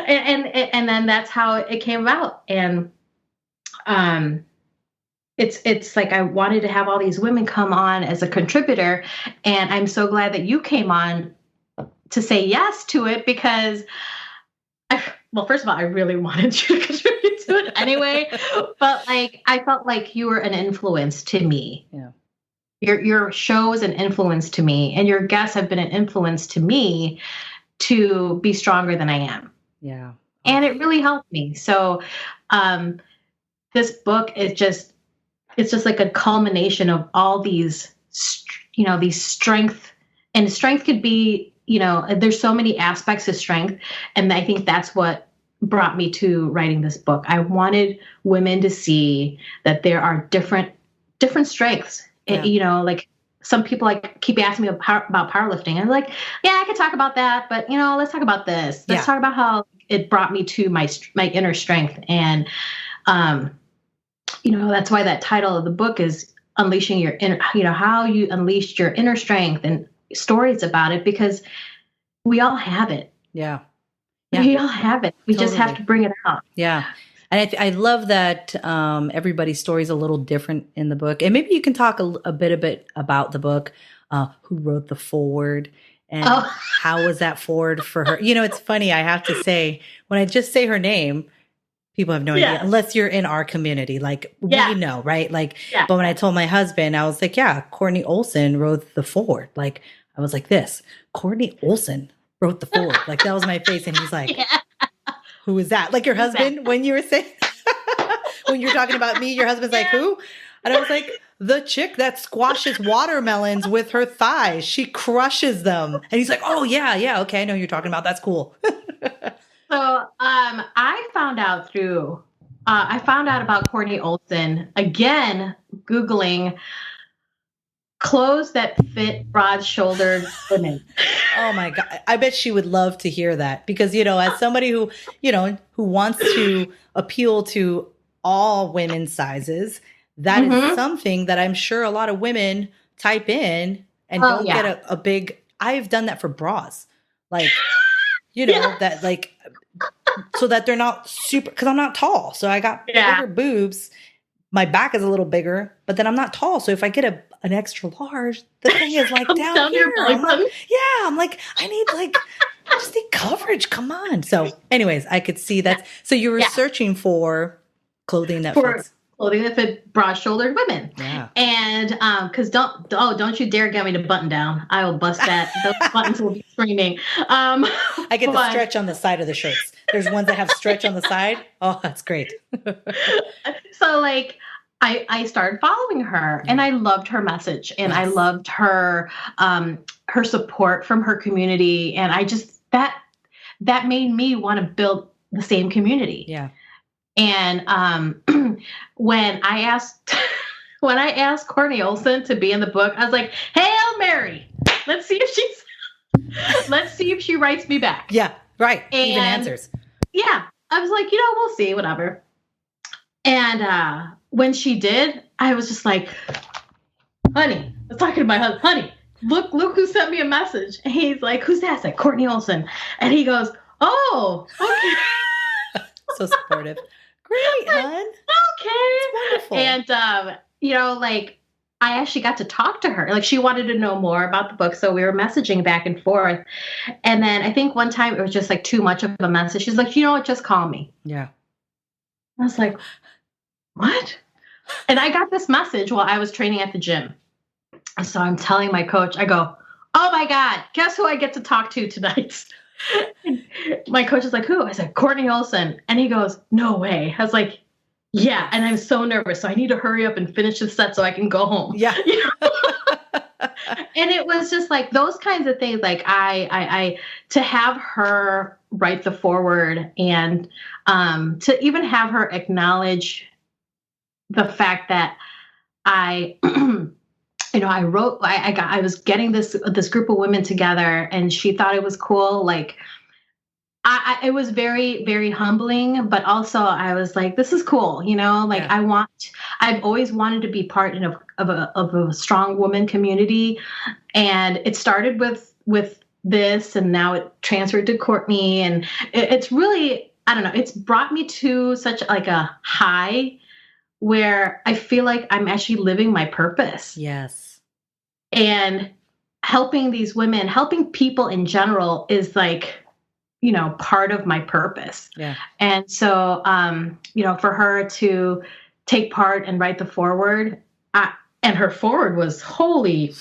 and then that's how it came about. And it's like I wanted to have all these women come on as a contributor. And I'm so glad that you came on to say yes to it, because first of all, I really wanted you to contribute to it anyway. But like, I felt like you were an influence to me. Yeah. Your show is an influence to me, and your guests have been an influence to me to be stronger than I am. Yeah. And it really helped me. So this book is just, it's just like a culmination of all these, these strength, and strength could be, there's so many aspects of strength. And I think that's what brought me to writing this book. I wanted women to see that there are different strengths. Yeah. Like some people like keep asking me about powerlifting. And I'm like, yeah, I could talk about that, but let's talk about this. Let's talk about how it brought me to my inner strength. And, that's why that title of the book is Unleashing Your Inner, how you unleashed your inner strength, and stories about it, because we all have it. Yeah. We all have it. We just have to bring it out. Yeah. And I love that everybody's story is a little different in the book. And maybe you can talk a bit about the book, who wrote the foreword, and how was that foreword for her? It's funny. I have to say, when I just say her name, people have no idea, unless you're in our community. Like, we know, right? Like, but when I told my husband, I was like, yeah, Courtney Olson wrote the foreword. Like, I was like this, Courtney Olson wrote the foreword. Like, that was my face. And he's like, who is that? Like your husband, when you were saying, when you're talking about me, your husband's like, who? And I was like, the chick that squashes watermelons with her thighs. She crushes them. And he's like, oh, yeah. Okay, I know who you're talking about. That's cool. So I found out about Courtney Olson, again, Googling clothes that fit broad-shouldered women. Oh my God. I bet she would love to hear that, because, as somebody who wants to appeal to all women's sizes, that is something that I'm sure a lot of women type in and don't get a big, I've done that for bras. Like, that like, so that they're not super, because I'm not tall. So I got bigger boobs. My back is a little bigger, but then I'm not tall. So if I get an extra large, the thing is like down here. I'm like, I just need coverage. Come on. So anyways, I could see that. So you were searching for clothing that fits. Clothing that fit broad-shouldered women. Yeah. And because don't you dare get me to button down. I will bust that. Those buttons will be screaming. I get the stretch on the side of the shirts. There's ones that have stretch on the side. Oh, that's great. So like I started following her, and I loved her message, and I loved her support from her community. And I just, that made me want to build the same community. Yeah. And when I asked Courtney Olson to be in the book, I was like, "Hail Mary! Let's see if she writes me back." Yeah, right. And even answers. Yeah, I was like, we'll see, whatever. And when she did, I was just like, "Honey," I was talking to my husband, "Honey, look who sent me a message." And he's like, "Who's that?" I said, "Courtney Olson." And he goes, "Oh, okay." So supportive. Great, hon. Okay. It's wonderful. And, like, I actually got to talk to her. Like, she wanted to know more about the book, so we were messaging back and forth. And then I think one time it was just, like, too much of a message. She's like, "You know what? Just call me." Yeah. I was like, what? And I got this message while I was training at the gym. So I'm telling my coach, I go, "Oh, my God, guess who I get to talk to tonight?" My coach is like, "Who?" I said, "Courtney Olson." And he goes, "No way." I was like, "Yeah." And I'm so nervous. So I need to hurry up and finish the set so I can go home. Yeah. And it was just like those kinds of things. Like I to have her write the foreword, and to even have her acknowledge the fact that I I was getting this group of women together, and she thought it was cool. Like, it was very, very humbling, but also I was like, this is cool. Like, I've always wanted to be part of a strong woman community. And it started with this, and now it transferred to Courtney, and it's really, I don't know, it's brought me to such like a high where I feel like I'm actually living my purpose. Yes. And helping these women, helping people in general is like, part of my purpose. Yeah. And so, for her to take part and write the foreword, And her forward was holy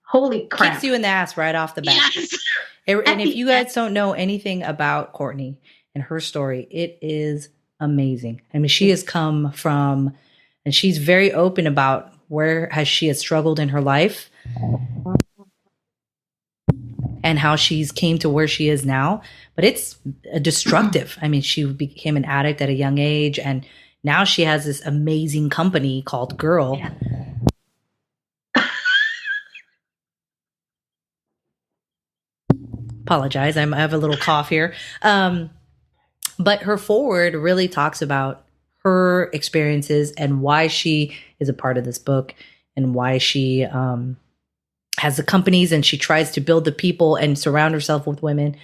crap. Kicks you in the ass right off the bat. Yes. And if you guys don't know anything about Courtney and her story, it is amazing. I mean, she has come from, and she's very open about where she has struggled in her life and how she's came to where she is now. But it's destructive. I mean, she became an addict at a young age, and now she has this amazing company called Girl. Yeah. Apologize. I have a little cough here. But her forward really talks about her experiences and why she is a part of this book and why she has the companies, and she tries to build the people and surround herself with women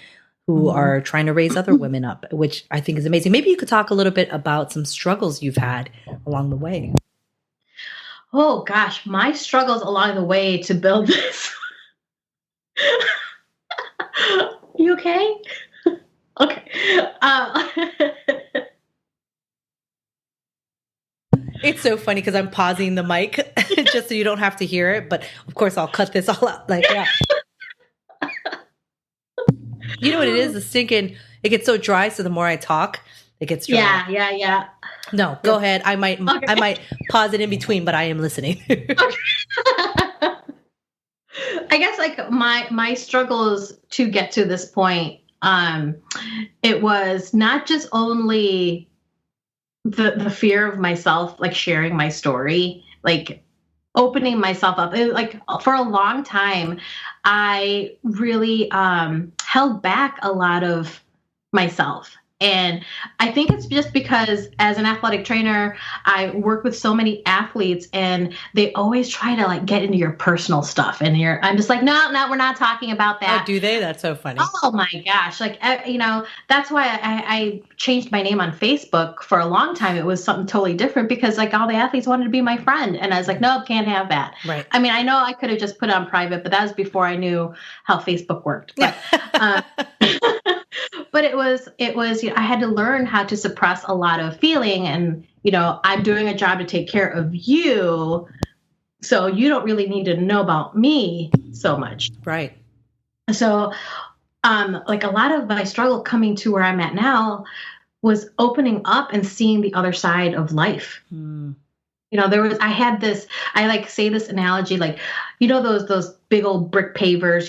who are trying to raise other women up, which I think is amazing. Maybe you could talk a little bit about some struggles you've had along the way. Oh gosh, my struggles along the way to build this. You okay? Okay. It's so funny because I'm pausing the mic just so you don't have to hear it. But of course, I'll cut this all out. Like, yeah. You know what it is? The stinking, it gets so dry. So the more I talk, it gets dry. Yeah. No, go ahead. I might pause it in between, but I am listening. I guess like my struggles to get to this point, it was not just only the fear of myself, like sharing my story, like opening myself up. Like for a long time, I really held back a lot of myself. And I think it's just because as an athletic trainer, I work with so many athletes, and they always try to like get into your personal stuff. And I'm just like, no, we're not talking about that. Oh, do they? That's so funny. Oh my gosh. Like, that's why I changed my name on Facebook for a long time. It was something totally different because like all the athletes wanted to be my friend. And I was like, nope, can't have that. Right. I mean, I know I could have just put it on private, but that was before I knew how Facebook worked. But, but it was, I had to learn how to suppress a lot of feeling, and, I'm doing a job to take care of you. So you don't really need to know about me so much. Right. So, like a lot of my struggle coming to where I'm at now was opening up and seeing the other side of life. I like say this analogy, like, those big old brick pavers,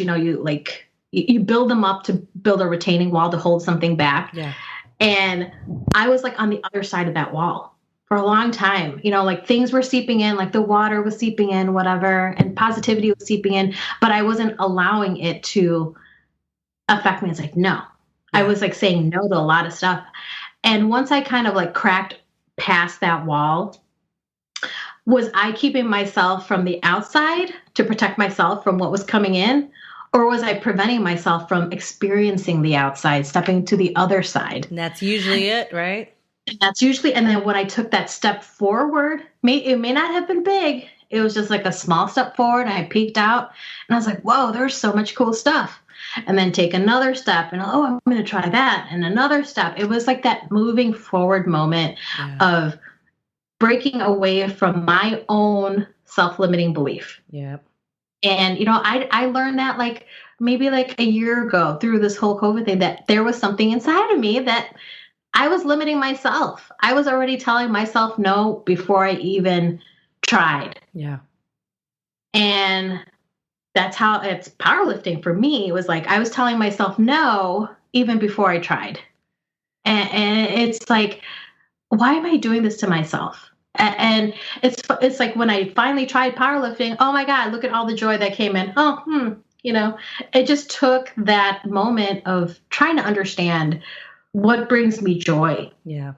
you build them up to build a retaining wall to hold something back. Yeah. And I was like on the other side of that wall for a long time, like things were seeping in, like the water was seeping in, whatever, and positivity was seeping in, but I wasn't allowing it to affect me. It's like, no, I was like saying no to a lot of stuff. And once I kind of like cracked past that wall, was I keeping myself from the outside to protect myself from what was coming in? Or was I preventing myself from experiencing the outside, stepping to the other side? And that's usually it, right? And then when I took that step forward, it may not have been big. It was just like a small step forward, and I peeked out, and I was like, whoa, there's so much cool stuff. And then take another step, and I'm going to try that, and another step. It was like that moving forward moment of breaking away from my own self-limiting belief. Yeah. And, I learned that like maybe like a year ago through this whole COVID thing, that there was something inside of me that I was limiting myself. I was already telling myself no before I even tried. Yeah. And that's how it's powerlifting for me. It was like, I was telling myself no, even before I tried. And it's like, why am I doing this to myself? And it's like when I finally tried powerlifting, oh my God, look at all the joy that came in. It just took that moment of trying to understand what brings me joy. Yeah.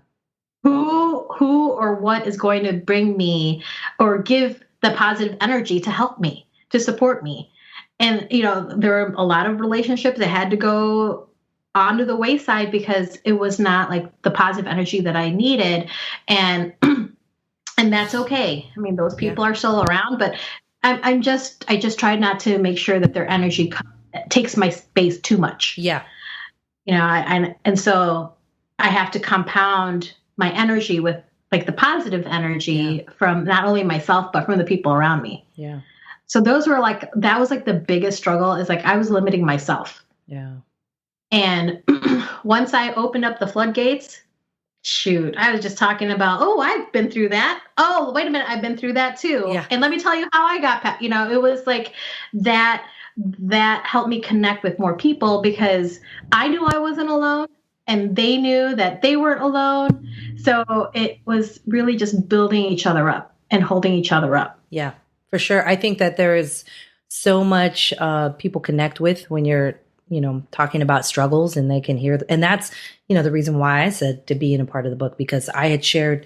Who or what is going to bring me or give the positive energy to help me, to support me. And, there were a lot of relationships that had to go onto the wayside because it was not like the positive energy that I needed. And that's okay. I mean, those people are still around, but I just tried not to make sure that their energy takes my space too much. Yeah. And so I have to compound my energy with like the positive energy from not only myself, but from the people around me. Yeah. So those were like, that was like the biggest struggle, is like, I was limiting myself. Yeah. And once I opened up the floodgates, shoot, I was just talking about, oh, I've been through that. Oh, wait a minute, I've been through that too. Yeah. And let me tell you how I got past, it was like that helped me connect with more people, because I knew I wasn't alone and they knew that they weren't alone. So it was really just building each other up and holding each other up. Yeah, for sure. I think that there is so much people connect with when you're, talking about struggles, and they can hear. And that's, the reason why I said to be in a part of the book, because I had shared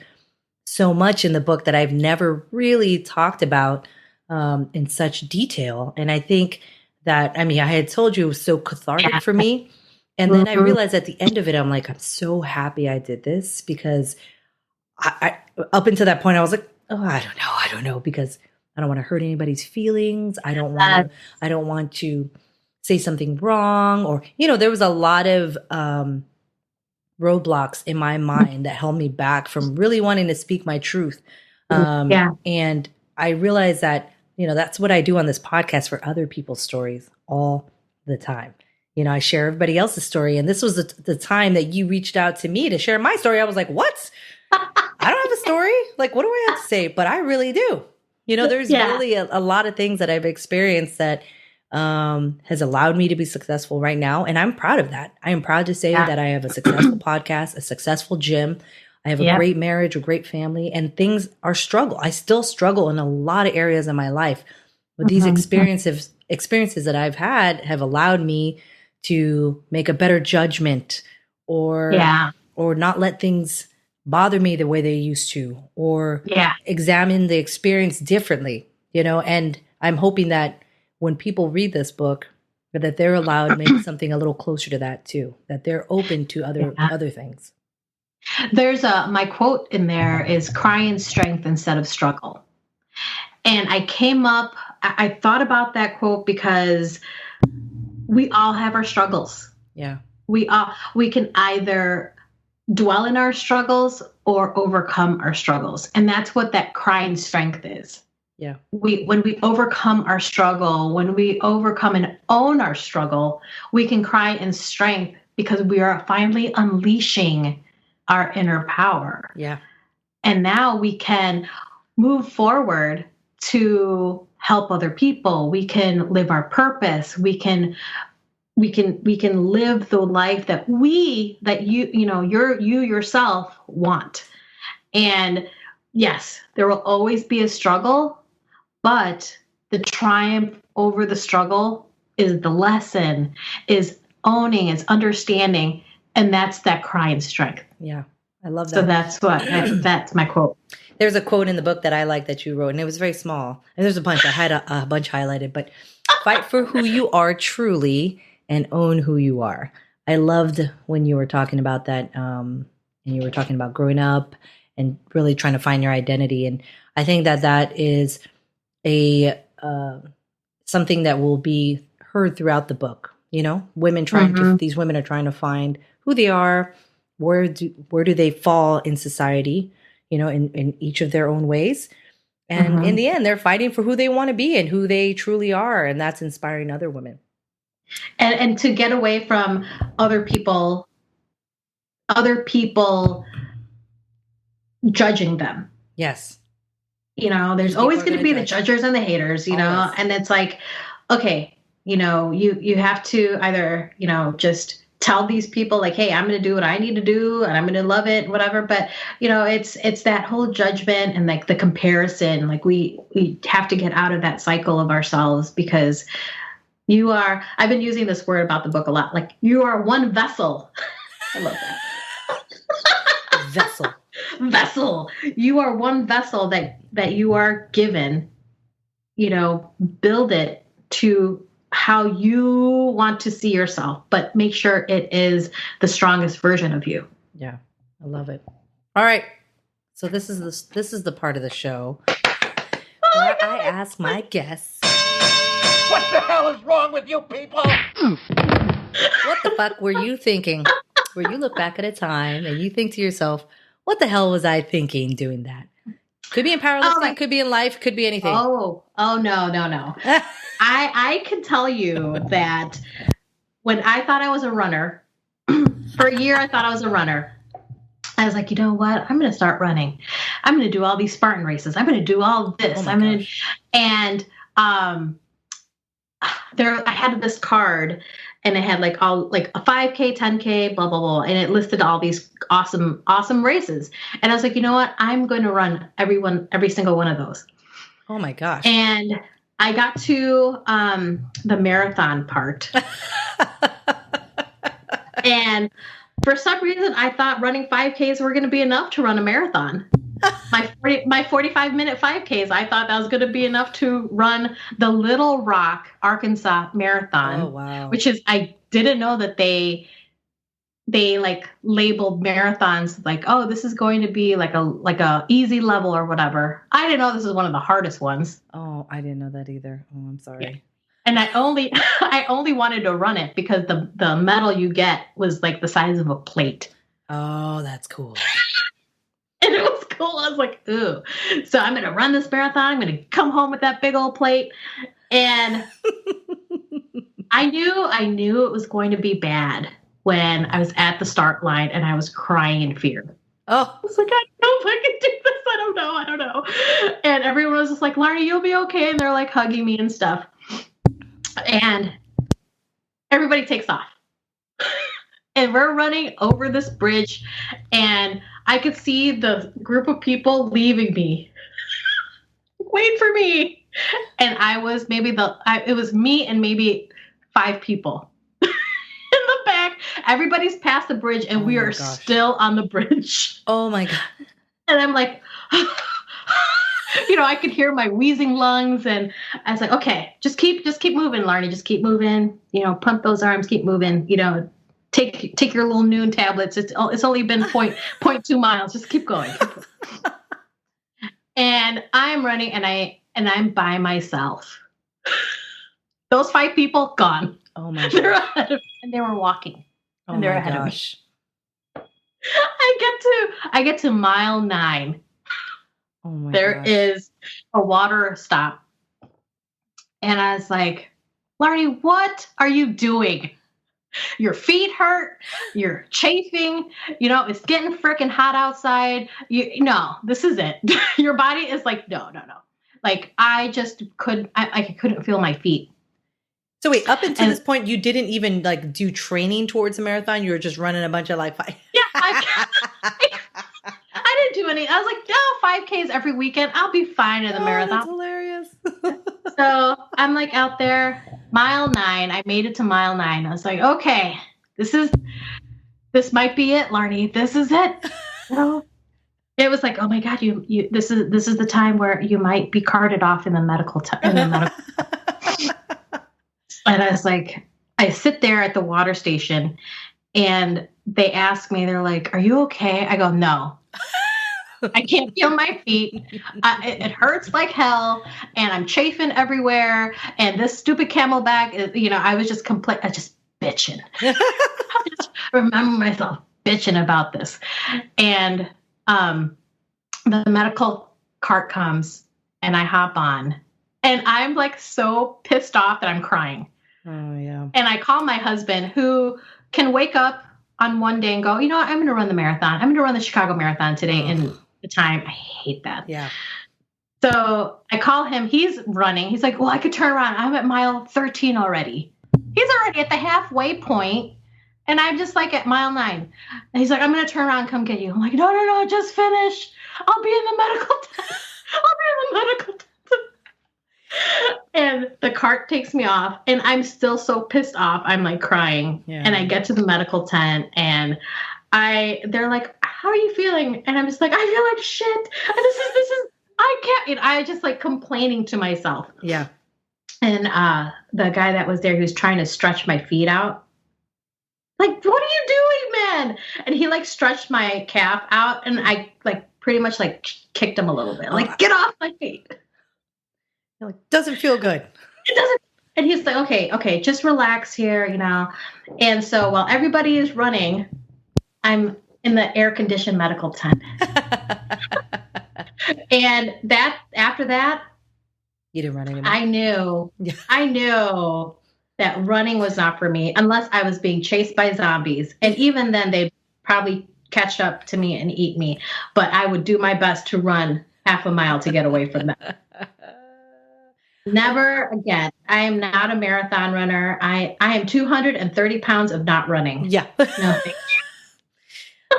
so much in the book that I've never really talked about in such detail. And I think that, I had told you it was so cathartic for me. And then I realized at the end of it, I'm like, I'm so happy I did this, because I up until that point, I was like, oh, I don't know, because I don't want to hurt anybody's feelings. I don't want to say something wrong, or, there was a lot of roadblocks in my mind that held me back from really wanting to speak my truth. And I realized that, that's what I do on this podcast for other people's stories all the time. I share everybody else's story. And this was the time that you reached out to me to share my story. I was like, what? I don't have a story. Like, what do I have to say? But I really do. There's really a lot of things that I've experienced that has allowed me to be successful right now. And I'm proud of that. I am proud to say that I have a successful podcast, a successful gym. I have a great marriage, a great family, and things are struggle. I still struggle in a lot of areas of my life. But these experiences that I've had have allowed me to make a better judgment, or not let things bother me the way they used to, or examine the experience differently, and I'm hoping that when people read this book, that they're allowed maybe something a little closer to that too, that they're open to other things. There's my quote in there is cry in strength instead of struggle. And I thought about that quote because we all have our struggles. Yeah. We can either dwell in our struggles or overcome our struggles. And that's what that crying strength is. Yeah. When we overcome our struggle, when we overcome and own our struggle, we can cry in strength because we are finally unleashing our inner power. Yeah. And now we can move forward to help other people. We can live our purpose. We can live the life that you yourself want. And yes, there will always be a struggle, but the triumph over the struggle is the lesson, is owning, is understanding, and that's that crying strength. Yeah, I love that. So that's my quote. There's a quote in the book that I like that you wrote, and it was very small. And there's a bunch. I had a bunch highlighted, but fight for who you are truly and own who you are. I loved when you were talking about that, and you were talking about growing up and really trying to find your identity. And I think that is something that will be heard throughout the book. These women are trying to find who they are, where do they fall in society, in each of their own ways. And in the end, they're fighting for who they want to be and who they truly are. And that's inspiring other women. And to get away from other people judging them. Yes. There's always going to be the judgers and the haters, always. And it's like, okay, you have to either, just tell these people like, hey, I'm going to do what I need to do and I'm going to love it, whatever. But, it's that whole judgment and like the comparison, like we have to get out of that cycle of ourselves, because I've been using this word about the book a lot. Like, you are one vessel. I love that. Vessel. You are one vessel that you are given, build it to how you want to see yourself, but make sure it is the strongest version of you. Yeah. I love it. All right. So this is the part of the show where I ask my guests, what the hell is wrong with you people? What the fuck were you thinking? Where you look back at a time and you think to yourself, what the hell was I thinking doing that? Could be in powerlifting, could be in life, could be anything. No. I can tell you that when I thought I was a runner, for a year I thought I was a runner. I was like, you know what? I'm going to start running. I'm going to do all these Spartan races. I'm going to do all this. I had this card, and it had like a 5K, 10K, blah, blah, blah. And it listed all these awesome races. And I was like, you know what? I'm going to run every single one of those. Oh my gosh. And I got to the marathon part. And for some reason, I thought running 5Ks were going to be enough to run a marathon. My 45-minute 5Ks, I thought that was going to be enough to run the Little Rock, Arkansas Marathon. Oh, wow. Which is, I didn't know that they like labeled marathons like, oh, this is going to be like a easy level or whatever. I didn't know this was one of the hardest ones. Oh, I didn't know that either. Oh, I'm sorry. Yeah. And I only wanted to run it because the medal you get was like the size of a plate. Oh, that's cool. And it was cool. I was like, ooh. So I'm going to run this marathon. I'm going to come home with that big old plate. And I knew it was going to be bad when I was at the start line and I was crying in fear. Oh. I was like, I don't know if I can do this. I don't know. And everyone was just like, Larnie, you'll be okay. And they're like hugging me and stuff. And everybody takes off. And we're running over this bridge, and I could see the group of people leaving me. Wait for me. And I was it was me and maybe 5 people in the back. Everybody's past the bridge, and we are still on the bridge. Oh my God. And I'm like, I could hear my wheezing lungs, and I was like, okay, just keep moving, Larnie, just keep moving, pump those arms, keep moving, take your little noon tablets. It's only been 0.2 miles. Just keep going. And I'm running, and I'm by myself. Those 5 people gone. Oh my gosh. They're ahead of me, and they were walking. Oh and they're ahead of me. I get to mile 9. Oh my There is a water stop. And I was like, Larnie, what are you doing? Your feet hurt. You're chafing. It's getting freaking hot outside. No, this is it. Your body is like, no. Like, I just I couldn't feel my feet. So wait, up until this point, you didn't even like do training towards a marathon? You were just running a bunch of like 5. Yeah, I didn't do any. I was like, no, 5Ks every weekend. I'll be fine in the marathon. That's hilarious. So I'm like out there, mile 9. I made it to mile 9. I was like, okay, this might be it, Larnie. This is it. It was like, oh my God, you this is the time where you might be carted off in the medical. And I was like, I sit there at the water station, and they ask me, they're like, are you okay? I go, no. I can't feel my feet. It hurts like hell, and I'm chafing everywhere. And this stupid camelback is, I was just bitching. I just remember myself bitching about this. And the medical cart comes, and I hop on, and I'm like so pissed off that I'm crying. Oh yeah. And I call my husband, who can wake up on one day and go, I'm going to run the marathon. I'm going to run the Chicago Marathon today in the time. I hate that. Yeah. So I call him. He's running. He's like, well, I could turn around. I'm at mile 13 already. He's already at the halfway point, and I'm just like at mile 9. And he's like, I'm going to turn around and come get you. I'm like, no, just finish. I'll be in the medical tent. And the cart takes me off, and I'm still so pissed off. I'm like crying. Yeah. And I get to the medical tent, and they're like, how are you feeling? And I'm just like, I feel like shit. And this is, I can't, I just like complaining to myself. Yeah. And the guy that was there, he was trying to stretch my feet out. Like, what are you doing, man? And he like stretched my calf out, and I like pretty much like kicked him a little bit. Like, get off my feet. You're like, doesn't feel good. It doesn't. And he's like, okay, just relax here, And so while everybody is running, I'm in the air-conditioned medical tent. And after that, you didn't run anymore. I knew that running was not for me unless I was being chased by zombies. And even then, they'd probably catch up to me and eat me. But I would do my best to run half a mile to get away from them. Never again. I am not a marathon runner. I am 230 pounds of not running. Yeah. No, thank you.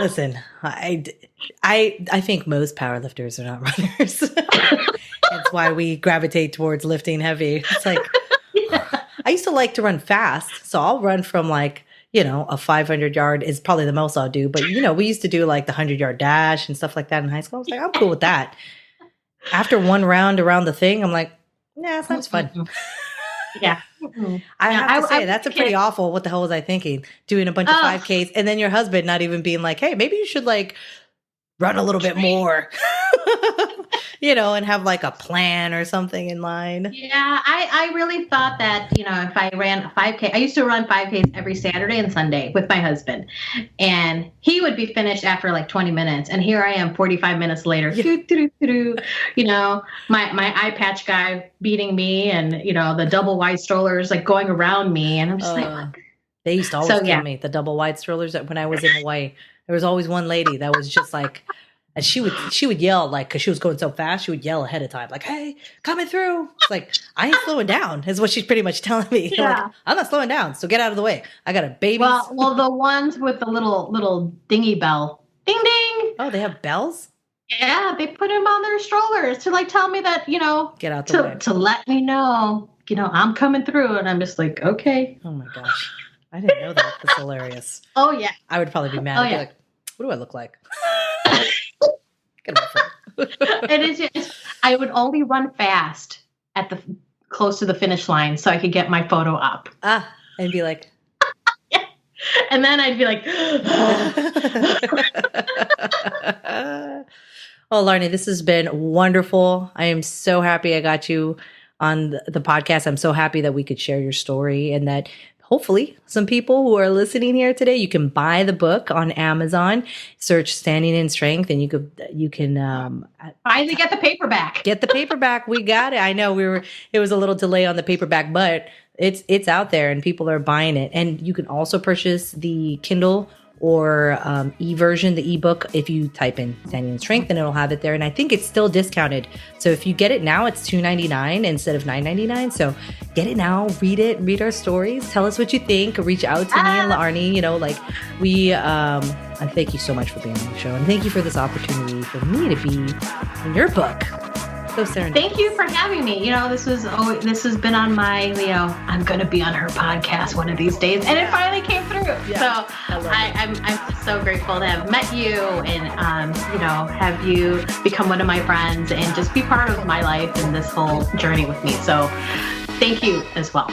Listen, I think most powerlifters are not runners. That's why we gravitate towards lifting heavy. It's like, I used to like to run fast. So I'll run from like, a 500 yard is probably the most I'll do. But, we used to do like the 100-yard dash and stuff like that in high school. I was like, I'm cool with that. After one round around the thing, I'm like, yeah, that sounds fun. Yeah. I have to say, that's a pretty awful, what the hell was I thinking? Doing a bunch of 5Ks and then your husband not even being like, hey, maybe you should like run a little bit more, and have like a plan or something in line. Yeah, I really thought that, if I ran a 5K, I used to run 5Ks every Saturday and Sunday with my husband. And he would be finished after like 20 minutes. And here I am 45 minutes later, my eye patch guy beating me and, the double wide strollers like going around me. And I'm just like, what? They used to always kill me, the double wide strollers when I was in Hawaii. There was always one lady that was just like, and she would yell, like, because she was going so fast, she would yell ahead of time, like, hey, coming through. It's like, I ain't slowing down, is what she's pretty much telling me. Yeah. Like, I'm not slowing down, so get out of the way. I got a baby. Well, the ones with the little dingy bell. Ding, ding. Oh, they have bells? Yeah, they put them on their strollers to, like, tell me that, get out the way. To let me know, I'm coming through. And I'm just like, okay. Oh, my gosh. I didn't know that. That's hilarious. Oh, yeah. I would probably be mad. I'd be like, what do I look like? It is just, I would only run fast at the close to the finish line so I could get my photo up. And be like, yeah. And then I'd be like, oh, Larnie, this has been wonderful. I am so happy I got you on the podcast. I'm so happy that we could share your story and that hopefully some people who are listening here today, you can buy the book on Amazon, search Standing in Strength, and you can finally get the paperback. Get the paperback. We got it. I know it was a little delay on the paperback, but it's out there and people are buying it. And you can also purchase the Kindle or e-version, the ebook, if you type in Standing in Strength, and it'll have it there. And I think it's still discounted. So if you get it now, it's $2.99 instead of $9.99. So get it now, read our stories, tell us what you think, reach out to me and Larnie. I thank you so much for being on the show. And thank you for this opportunity for me to be in your book. So serendipitous. Thank you for having me. This has been on my, I'm going to be on her podcast one of these days. And it finally came through. Yeah, so I'm just so grateful to have met you and, have you become one of my friends and just be part of my life and this whole journey with me. So thank you as well.